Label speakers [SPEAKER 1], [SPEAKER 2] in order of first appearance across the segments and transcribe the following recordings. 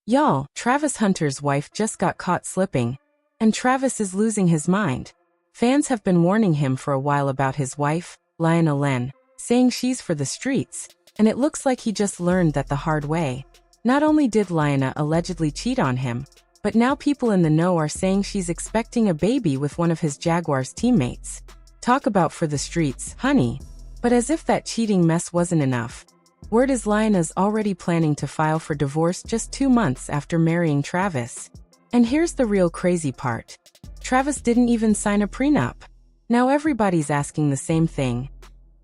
[SPEAKER 1] Y'all, Travis Hunter's wife just got caught slipping, and Travis is losing his mind. Fans have been warning him for a while about his wife, Lionel Len, saying she's for the streets, and it looks like he just learned that the hard way. Not only did Lionel allegedly cheat on him, but now people in the know are saying she's expecting a baby with one of his Jaguars teammates. Talk about for the streets, honey. But as if that cheating mess wasn't enough, word is Lionel's already planning to file for divorce just 2 months after marrying Travis. And here's the real crazy part. Travis didn't even sign a prenup. Now everybody's asking the same thing.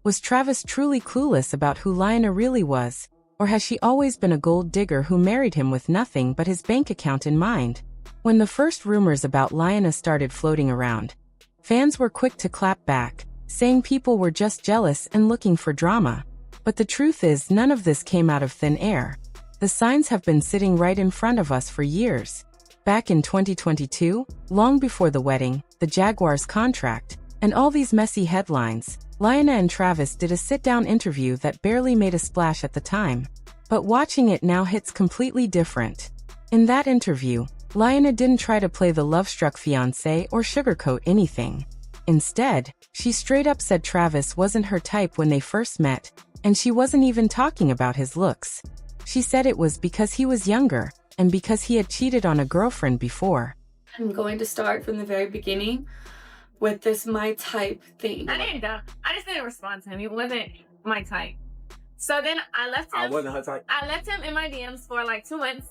[SPEAKER 1] Was Travis truly clueless about who Lionel really was? Or has she always been a gold digger who married him with nothing but his bank account in mind? When the first rumors about Lionel started floating around, fans were quick to clap back, saying people were just jealous and looking for drama. But the truth is, none of this came out of thin air. The signs have been sitting right in front of us for years. Back in 2022, long before the wedding, the Jaguars contract, and all these messy headlines, Lionel and Travis did a sit-down interview that barely made a splash at the time. But watching it now hits completely different. In that interview, Lionel didn't try to play the love-struck fiancé or sugarcoat anything. Instead, she straight up said Travis wasn't her type when they first met, and she wasn't even talking about his looks. She said it was because he was younger, and because he had cheated on a girlfriend before.
[SPEAKER 2] I'm going to start from the very beginning with this my type thing.
[SPEAKER 3] I just didn't respond to him. He wasn't my type. So then I left him.
[SPEAKER 4] I wasn't her type.
[SPEAKER 3] I left him in my DMs for like 2 months.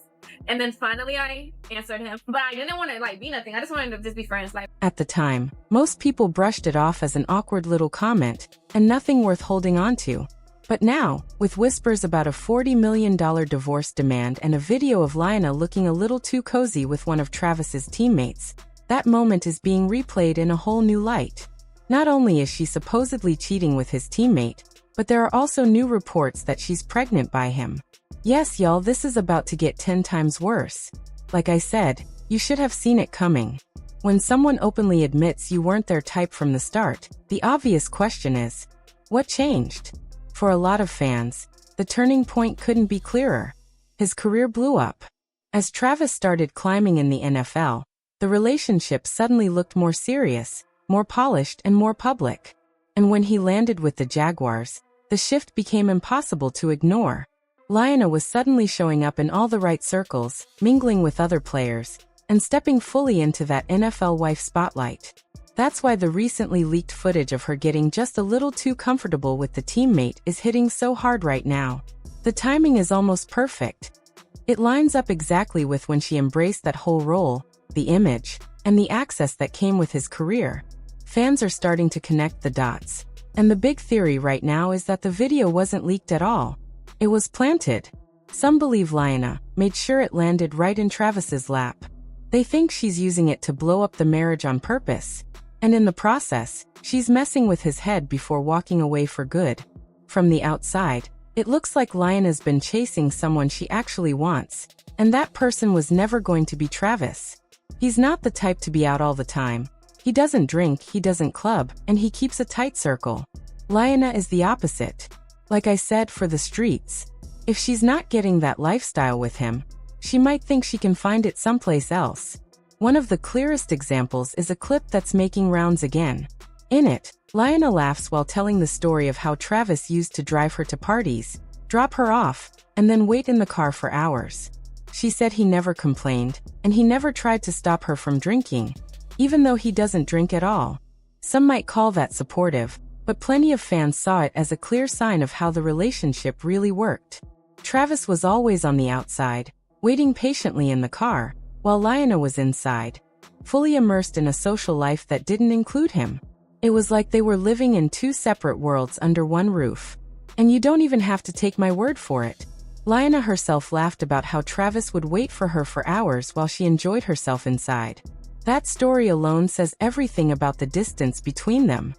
[SPEAKER 3] And then finally I answered him. But I didn't want to be nothing. I just wanted to just be friends.
[SPEAKER 1] At the time, most people brushed it off as an awkward little comment and nothing worth holding on to. But now, with whispers about a $40 million divorce demand and a video of Lionel looking a little too cozy with one of Travis's teammates, that moment is being replayed in a whole new light. Not only is she supposedly cheating with his teammate, but there are also new reports that she's pregnant by him. Yes, y'all, this is about to get 10 times worse. Like I said, you should have seen it coming. When someone openly admits you weren't their type from the start, the obvious question is, what changed? For a lot of fans, the turning point couldn't be clearer. His career blew up. As Travis started climbing in the NFL, the relationship suddenly looked more serious, more polished, and more public. And when he landed with the Jaguars, the shift became impossible to ignore. Lionel was suddenly showing up in all the right circles, mingling with other players, and stepping fully into that NFL wife spotlight. That's why the recently leaked footage of her getting just a little too comfortable with the teammate is hitting so hard right now. The timing is almost perfect. It lines up exactly with when she embraced that whole role, the image, and the access that came with his career. Fans are starting to connect the dots. And the big theory right now is that the video wasn't leaked at all. It was planted. Some believe Lionel made sure it landed right in Travis's lap. They think she's using it to blow up the marriage on purpose. And in the process, she's messing with his head before walking away for good. From the outside, it looks like Lionel's been chasing someone she actually wants, and that person was never going to be Travis. He's not the type to be out all the time. He doesn't drink, he doesn't club, and he keeps a tight circle. Lionel is the opposite. Like I said, for the streets. If she's not getting that lifestyle with him, she might think she can find it someplace else. One of the clearest examples is a clip that's making rounds again. In it, Lionel laughs while telling the story of how Travis used to drive her to parties, drop her off, and then wait in the car for hours. She said he never complained, and he never tried to stop her from drinking, even though he doesn't drink at all. Some might call that supportive, but plenty of fans saw it as a clear sign of how the relationship really worked. Travis was always on the outside, waiting patiently in the car, while Lionel was inside, fully immersed in a social life that didn't include him. It was like they were living in two separate worlds under one roof. And you don't even have to take my word for it. Lionel herself laughed about how Travis would wait for her for hours while she enjoyed herself inside. That story alone says everything about the distance between them.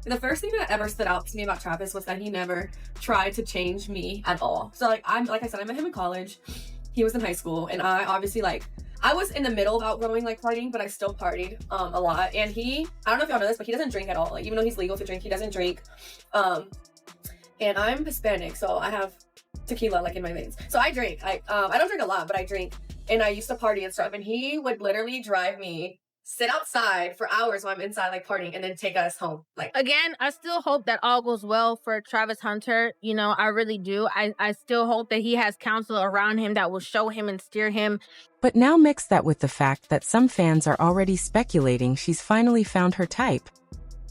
[SPEAKER 2] The first thing that ever stood out to me about Travis was that he never tried to change me at all. So like I said, I met him in college. He was in high school, and I obviously I was in the middle of outgrowing partying, but I still partied a lot. And I don't know if y'all know this, but he doesn't drink at all. Even though he's legal to drink, he doesn't drink. And I'm Hispanic, so I have tequila like in my veins. So I drink. I don't drink a lot, but I drink. And I used to party and stuff. And he would literally drive me, sit outside for hours while I'm inside like partying, and then take us home. Like,
[SPEAKER 3] again, I still hope that all goes well for Travis Hunter. You know, I really do. I still hope that he has counsel around him that will show him and steer him.
[SPEAKER 1] But now mix that with the fact that some fans are already speculating she's finally found her type.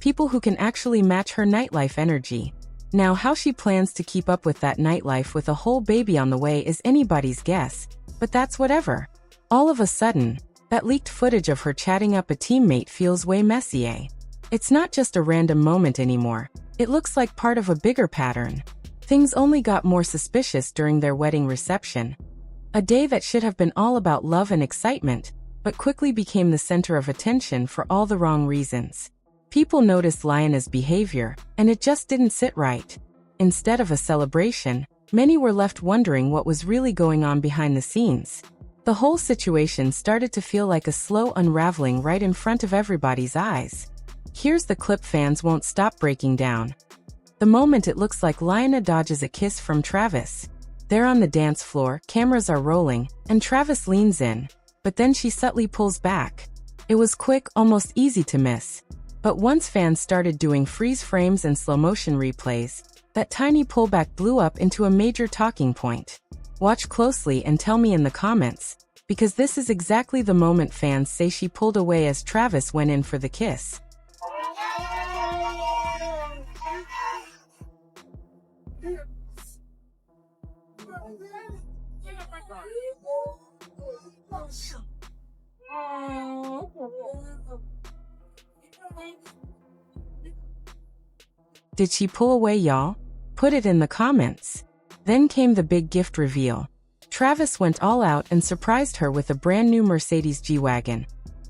[SPEAKER 1] People who can actually match her nightlife energy. Now, how she plans to keep up with that nightlife with a whole baby on the way is anybody's guess, but that's whatever. All of a sudden, that leaked footage of her chatting up a teammate feels way messier. It's not just a random moment anymore. It looks like part of a bigger pattern. Things only got more suspicious during their wedding reception. A day that should have been all about love and excitement, but quickly became the center of attention for all the wrong reasons. People noticed Lionel's behavior, and it just didn't sit right. Instead of a celebration, many were left wondering what was really going on behind the scenes. The whole situation started to feel like a slow unraveling right in front of everybody's eyes. Here's the clip fans won't stop breaking down. The moment it looks like Lionel dodges a kiss from Travis. They're on the dance floor, cameras are rolling, and Travis leans in, but then she subtly pulls back. It was quick, almost easy to miss. But once fans started doing freeze frames and slow-motion replays, that tiny pullback blew up into a major talking point. Watch closely and tell me in the comments, because this is exactly the moment fans say she pulled away as Travis went in for the kiss. Did she pull away, y'all? Put it in the comments. Then came the big gift reveal. Travis went all out and surprised her with a brand new Mercedes G-Wagon.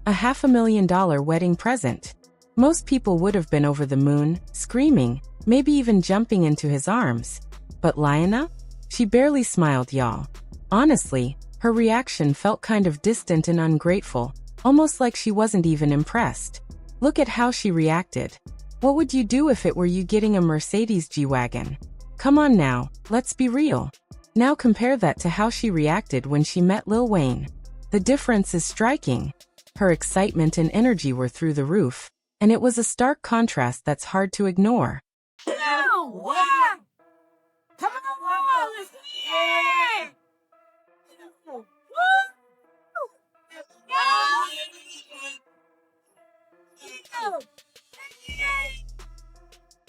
[SPEAKER 1] A $500,000 wedding present. Most people would have been over the moon, screaming, maybe even jumping into his arms. But Lionel? She barely smiled, y'all. Honestly, her reaction felt kind of distant and ungrateful, almost like she wasn't even impressed. Look at how she reacted. What would you do if it were you getting a Mercedes G-Wagon? Come on now, let's be real. Now compare that to how she reacted when she met Lil Wayne. The difference is striking. Her excitement and energy were through the roof, and it was a stark contrast that's hard to ignore.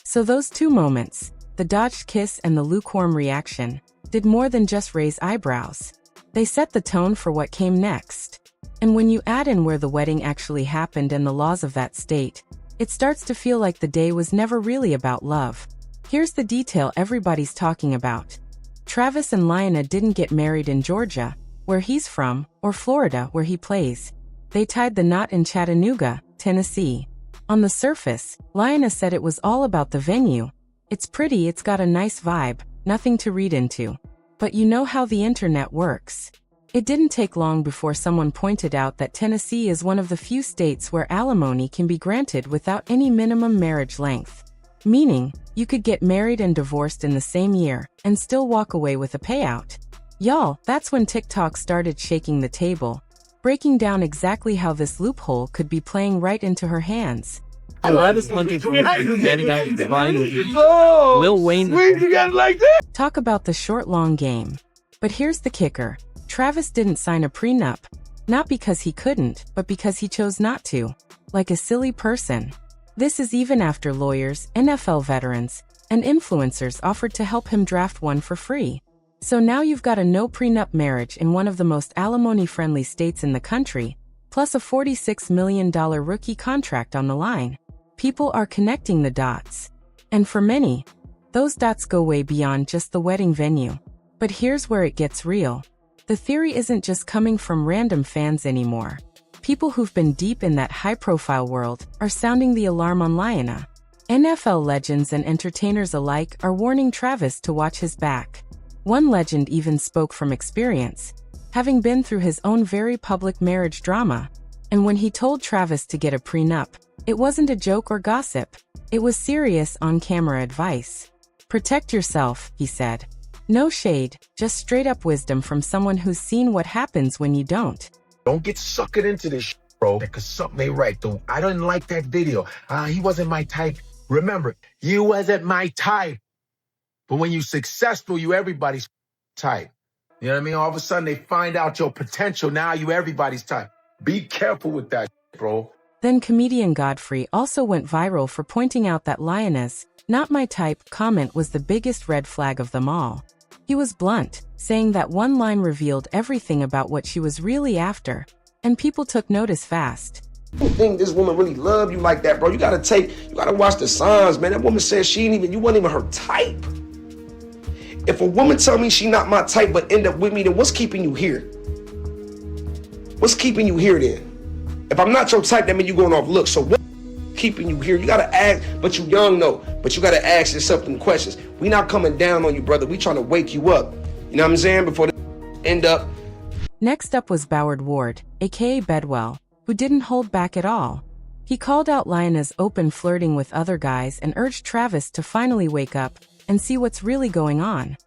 [SPEAKER 1] So those two moments, the dodged kiss and the lukewarm reaction, did more than just raise eyebrows. They set the tone for what came next. And when you add in where the wedding actually happened and the laws of that state, it starts to feel like the day was never really about love. Here's the detail everybody's talking about. Travis and Lionel didn't get married in Georgia, where he's from, or Florida, where he plays. They tied the knot in Chattanooga, Tennessee. On the surface, Lionel said it was all about the venue. It's pretty, it's got a nice vibe, nothing to read into. But you know how the internet works. It didn't take long before someone pointed out that Tennessee is one of the few states where alimony can be granted without any minimum marriage length. Meaning, you could get married and divorced in the same year, and still walk away with a payout. Y'all, that's when TikTok started shaking the table, breaking down exactly how this loophole could be playing right into her hands.
[SPEAKER 4] Lil Wayne. You got it like that?
[SPEAKER 1] Talk about the short, long game. But here's the kicker. Travis didn't sign a prenup. Not because he couldn't, but because he chose not to. Like a silly person. This is even after lawyers, NFL veterans, and influencers offered to help him draft one for free. So now you've got a no prenup marriage in one of the most alimony-friendly states in the country, plus a $46 million rookie contract on the line. People are connecting the dots. And for many, those dots go way beyond just the wedding venue. But here's where it gets real. The theory isn't just coming from random fans anymore. People who've been deep in that high-profile world are sounding the alarm on Lionel. NFL legends and entertainers alike are warning Travis to watch his back. One legend even spoke from experience, having been through his own very public marriage drama. And when he told Travis to get a prenup, it wasn't a joke or gossip. It was serious on-camera advice. Protect yourself, he said. No shade, just straight up wisdom from someone who's seen what happens when you don't.
[SPEAKER 5] Don't get suckered into this shit, bro, because something ain't right. Though I didn't like that video. He wasn't my type. Remember, you wasn't my type. But when you successful, you everybody's type. You know what I mean? All of a sudden, they find out your potential. Now you everybody's type. Be careful with that, bro.
[SPEAKER 1] Then comedian Godfrey also went viral for pointing out that Lioness, "not my type" comment was the biggest red flag of them all. He was blunt, saying that one line revealed everything about what she was really after, and people took notice fast.
[SPEAKER 6] I don't think this woman really love you like that, bro. You gotta watch the signs, man. That woman said you wasn't even her type. If a woman tell me she not my type but end up with me, then what's keeping you here? What's keeping you here then? If I'm not your type, that means you going off looks. So what's keeping you here? You gotta ask, but you young though. But you gotta ask yourself some questions. We not coming down on you, brother. We trying to wake you up. You know what I'm saying? Before they end up.
[SPEAKER 1] Next up was Boward Ward, aka Bedwell, who didn't hold back at all. He called out Lioness' open flirting with other guys and urged Travis to finally wake up and see what's really going on.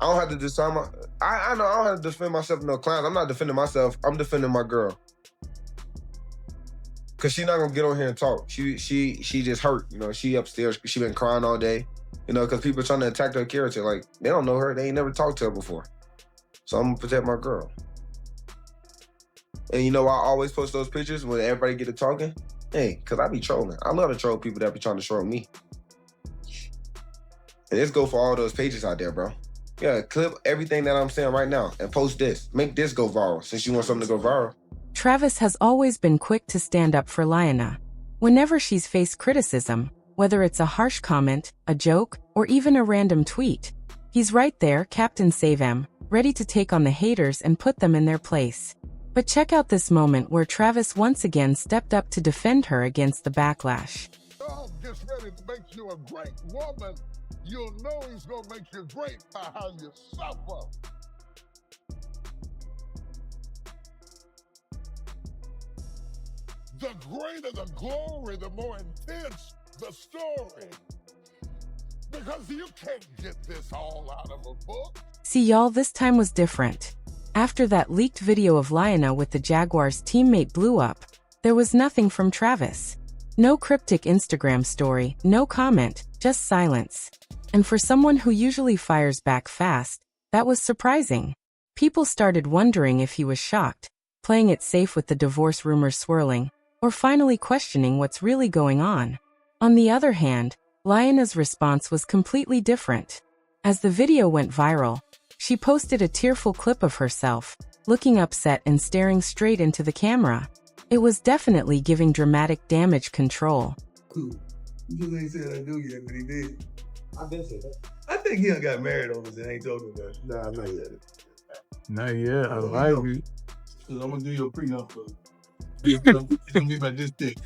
[SPEAKER 7] I don't have to decide I know I don't have to defend myself to no clowns. I'm not defending myself. I'm defending my girl. Cause she's not gonna get on here and talk. She just hurt. You know, she upstairs. She been crying all day. You know, cause people trying to attack her character. Like, they don't know her. They ain't never talked to her before. So I'm gonna protect my girl. And you know, I always post those pictures when everybody get to talking. Hey, cause I be trolling. I love to troll people that be trying to troll me. And this go for all those pages out there, bro. Yeah, clip everything that I'm saying right now and post this. Make this go viral since you want something to go viral.
[SPEAKER 1] Travis has always been quick to stand up for Lioness. Whenever she's faced criticism, whether it's a harsh comment, a joke, or even a random tweet, he's right there, Captain Save 'em, ready to take on the haters and put them in their place. But check out this moment where Travis once again stepped up to defend her against the backlash.
[SPEAKER 8] God gets ready to make you a great woman. You'll know he's gonna make you great by how you suffer. The greater the glory, the more intense the story. Because you can't get this all out of a book.
[SPEAKER 1] See y'all, this time was different. After that leaked video of Lioness with the Jaguars teammate blew up, there was nothing from Travis. No cryptic Instagram story, no comment, just silence. And for someone who usually fires back fast, that was surprising. People started wondering if he was shocked, playing it safe with the divorce rumors swirling, or finally questioning what's really going on. On the other hand, Lioness' response was completely different. As the video went viral, she posted a tearful clip of herself, looking upset and staring straight into the camera. It was definitely giving dramatic damage control.
[SPEAKER 9] Cool. You just ain't said I do yet, but he did. I've been saying that. I think he done got married over and ain't talking about it. Nah, not yet.
[SPEAKER 4] Not yet. I like you.
[SPEAKER 9] I'm gonna do your prenup for you. It's gonna be about this thick.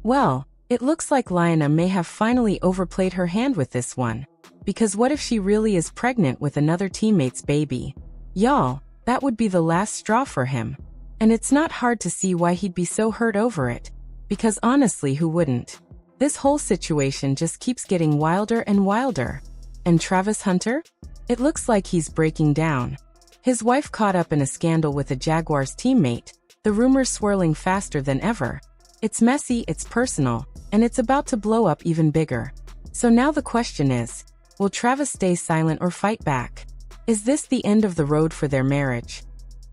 [SPEAKER 1] Well, it looks like Lioness may have finally overplayed her hand with this one. Because what if she really is pregnant with another teammate's baby? Y'all, that would be the last straw for him. And it's not hard to see why he'd be so hurt over it. Because honestly, who wouldn't? This whole situation just keeps getting wilder and wilder. And Travis Hunter? It looks like he's breaking down. His wife caught up in a scandal with a Jaguars teammate, the rumors swirling faster than ever. It's messy, it's personal, and it's about to blow up even bigger. So now the question is, will Travis stay silent or fight back? Is this the end of the road for their marriage?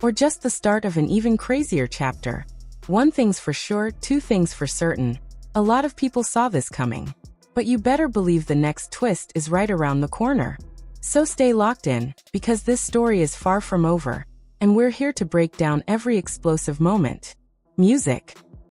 [SPEAKER 1] Or just the start of an even crazier chapter? One thing's for sure, two things for certain. A lot of people saw this coming. But you better believe the next twist is right around the corner. So stay locked in, because this story is far from over, and we're here to break down every explosive moment. Music.